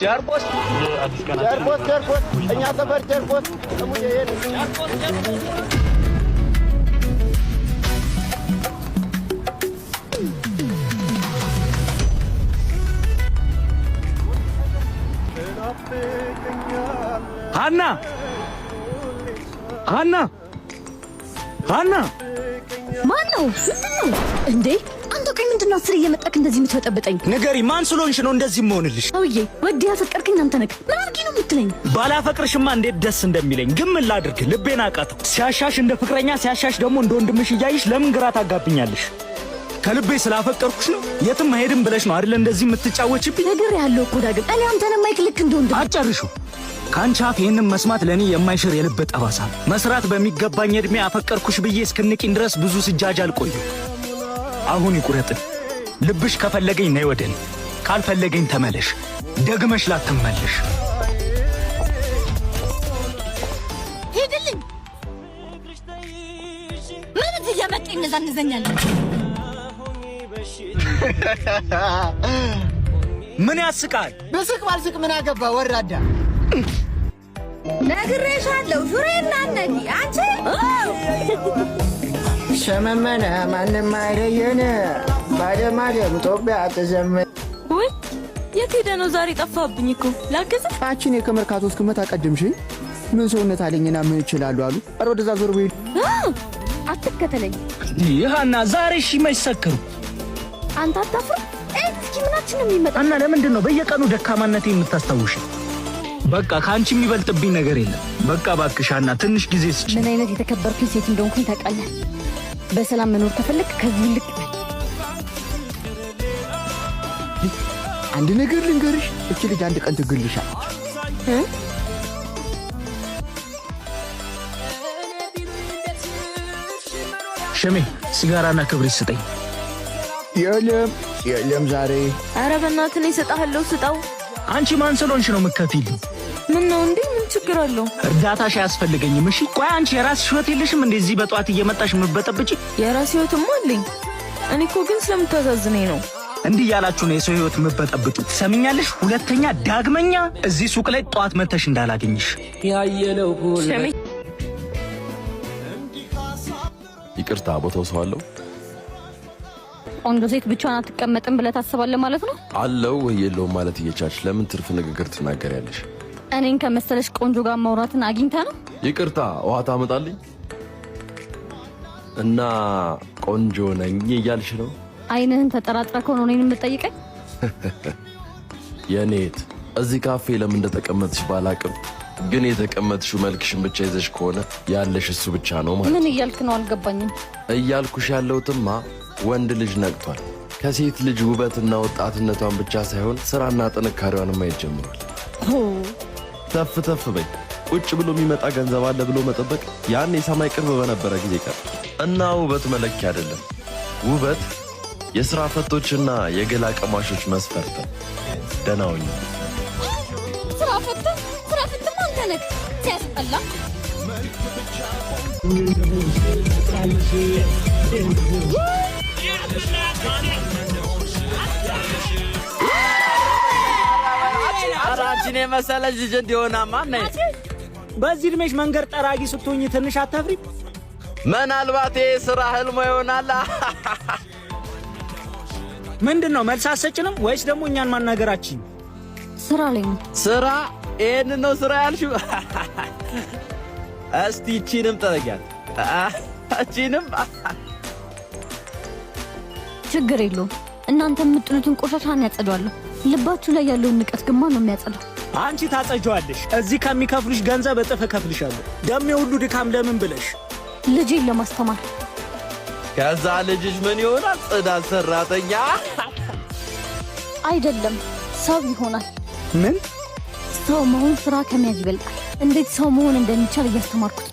ጨርቆስ እኛ ሰፈር ጨርቆስ ሰሙዬ ሃና ማነው እንዴ? አንተ ቆይ ምንድነው አስር እየመጣክ እንደዚህ የምትበጠብጠኝ? ንገሪ፣ ማን ስለሆንሽ ነው እንደዚህ መሆንልሽ? ሰውዬ ወዲ ያፈቀርከኝ አንተ ነህ። ምን አድርጊ ነው የምትለኝ? ባላፈቅርሽማ እንዴት ደስ እንደሚለኝ ግን ምን ላድርግ? ልቤን አቃተው። ሲያሻሽ እንደ ፍቅረኛ፣ ሲያሻሽ ደግሞ እንደ ወንድምሽ እያይሽ ለምን ግራ ታጋብኛለሽ? ከልቤ ስላፈቀርኩሽ ነው። የትም አይሄድም ብለሽ ነው አይደል እንደዚህ የምትጫወችብኝ? ነገር ያለው እኮ ዳግም እኔ አንተን ማይክልክ እንደወንድ አጨርሹ። ካንቺ አፍ ይሄንን መስማት ለኔ የማይሽር የልብ ጠባሳ። መስራት በሚገባኝ እድሜ አፈቀርኩሽ ብዬ እስክንቂኝ ድረስ ብዙ ስጃጃል ቆዩ። አሁን ይቁረጥን። ልብሽ ከፈለገኝ ነይ ወደኔ፣ ካልፈለገኝ ተመለሽ። ደግመሽ ላትመለሽ። ሄድልኝ። ምን እዚህ እያመጣኝ ነዛንዘኛለህ? ምን ያስቃል? ብስቅ ባልስቅ ምን አገባ ወራዳ። ነግሬሻለሁ ሹሬና ነኝ አንቺ ሸመመነ ማንም አይለየን ባደማደም ኢትዮጵያ ተዘመን። ወይ የት ሄደ ነው ዛሬ? ጠፋብኝ እኮ ላገዘ አቺን የከመርካቶ እስክመጣ ቀደምሽኝ። ምን ሰውነት አለኝና ምን ይችላሉ አሉ። ኧረ ወደዛ ዞር በይ። አትከተለኝ ይሃና ዛሬ እሺ ማይሰከሩ አንተ አታፍር። እስኪ ምናችን ነው የሚመጣ? እና ለምንድን ነው በየቀኑ ደካማነቴ የምታስታውሽ? በቃ ካንቺ የሚበልጥብኝ ነገር የለም። በቃ ባክሻና ትንሽ ጊዜ ስጪ። ምን አይነት የተከበርኩኝ ሴት እንደሆንኩኝ ታውቃለህ። በሰላም መኖር ከፈለክ ከዚህ ልክ አንድ ነገር ልንገርሽ፣ እቺ ልጅ አንድ ቀን ትግልሻለች። ሸሜ ሲጋራና ክብሪት ስጠኝ። የለም ዛሬ። ኧረ በእናትህ ነው እሰጥሃለሁ፣ ስጣው። አንቺ ማን ስለሆንሽ ነው የምትከፊልኝ? ምን ነው እንዴ? ምን ችግር አለው? እርዳታሽ አያስፈልገኝም። እሺ ቆይ አንቺ የራስሽ ህይወት የለሽም? እንደዚህ በጧት እየመጣሽ የምትበጠብጪ? የራስ ህይወትማ አለኝ። እኔ እኮ ግን ስለምታሳዝነኝ ነው። እንዲህ ያላችሁ ነው የሰው ህይወት የምትበጠብጡ። ሰሚኛለሽ? ሁለተኛ ዳግመኛ እዚህ ሱቅ ላይ ጧት መተሽ እንዳላገኝሽ። ያየለው ሸሜ ይቅርታ፣ ቦታው ሰው አለው? ቆንጆ ሴት ብቻዋን አትቀመጥም ብለህ ታስባለህ ማለት ነው? አለው ወይ የለውም ማለት እየቻልሽ ለምን ትርፍ ንግግር ትናገሪያለሽ? እኔን ከመሰለሽ ቆንጆ ጋር ማውራትን አግኝተህ ነው? ይቅርታ፣ ውሃ ታመጣልኝ? እና ቆንጆ ነኝ እያልሽ ነው? አይንህን ተጠራጥረህ ከሆነ እኔን የምትጠይቀኝ? የኔት እዚህ ካፌ ለምን እንደተቀመጥሽ ባላቅም ግን የተቀመጥሽው መልክሽን ብቻ ይዘሽ ከሆነ ያለሽ እሱ ብቻ ነው ማለት። ምን እያልክ ነው? አልገባኝም። እያልኩሽ ያለሁትማ ወንድ ልጅ ነቅቷል። ከሴት ልጅ ውበትና ወጣትነቷን ብቻ ሳይሆን ስራና ጥንካሬዋን ማየት ጀምሯል። ተፍ ተፍ በይ። ቁጭ ብሎ የሚመጣ ገንዘብ አለ ብሎ መጠበቅ ያን የሰማይ ቅርብ በነበረ ጊዜ ቀር እና ውበት መለኪያ አይደለም። ውበት የሥራ ፈቶችና የገላ ቀማሾች መስፈርት። ደህና ሁኚ። ስራ ፈትም አንተ ነህ። ሲያስጠላ አራንቺን የመሰለች ልጅ እንዲሆናማ ነኝ። በዚህ እድሜሽ መንገድ ጠራጊ ስትሆኝ ትንሽ አታፍሪ? ምናልባት የሥራ ህልሞ ይሆናል። ምንድነው መልስ አትሰጭንም ወይስ ደግሞ እኛን ማናገራችን? ስራ ላይ ነው። ስራ? ይሄን ነው ስራ ያልሽው? እስቲ እቺንም ጠረጊያት። እቺንም ችግር የለውም። እናንተ የምጥሉትን ቆሻሻን ያጸዳዋለሁ። ልባችሁ ላይ ያለውን ንቀት ግን ማን ነው የሚያጸዳው? አንቺ ታጸጂዋለሽ። እዚህ ከሚከፍሉሽ ገንዘብ እጥፍ እከፍልሻለሁ። ደሜ ሁሉ ድካም ለምን ብለሽ? ልጄን ለማስተማር። ከዛ ልጅሽ ምን ይሆናል? ጽዳት ሰራተኛ አይደለም፣ ሰው ይሆናል። ምን? ሰው መሆን ስራ ከመያዝ ይበልጣል። እንዴት ሰው መሆን እንደሚቻል እያስተማርኩት።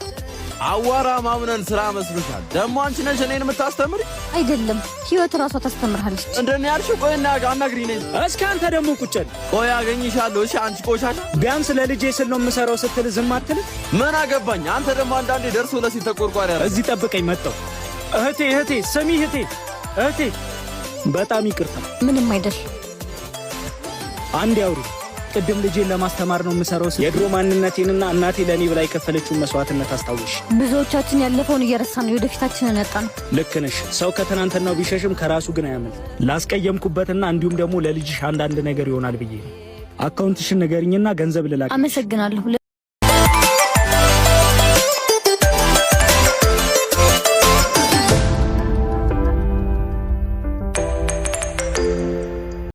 አዋራ ማምነን ስራ መስሎሻል? ደግሞ አንቺ ነሽ እኔን የምታስተምሪ? አይደለም፣ ህይወት ራሷ ታስተምርሃለች። እንደኔ ያልሽው? ቆይ እና አናግሪ ነኝ። እስኪ አንተ ደግሞ ቁጭል። ቆይ አገኝሻለሁ። እሺ አንቺ ቆሻሻ። ቢያንስ ለልጄ ስል ነው የምሰራው ስትል ዝም አትልም? ምን አገባኝ? አንተ ደግሞ አንዳንዴ ደርሶ ለሲል ተቆርቋሪ ያለ። እዚህ ጠብቀኝ መጣሁ። እህቴ ስሚ እህቴ በጣም ይቅርታ። ምንም አይደል። አንድ ያውሪ። ቅድም ልጄን ለማስተማር ነው የምሰራው። የድሮ ማንነቴንና እናቴ ለኔ ብላ የከፈለችውን መስዋዕትነት አስታውሽ። ብዙዎቻችን ያለፈውን እየረሳን ወደፊታችንን ያጣን። ልክ ነሽ። ሰው ከትናንትናው ቢሸሽም ከራሱ ግን አያመልጥ። ላስቀየምኩበትና እንዲሁም ደግሞ ለልጅሽ አንዳንድ ነገር ይሆናል ብዬ ነው። አካውንትሽን ንገሪኝና ገንዘብ ልላክ። አመሰግናለሁ።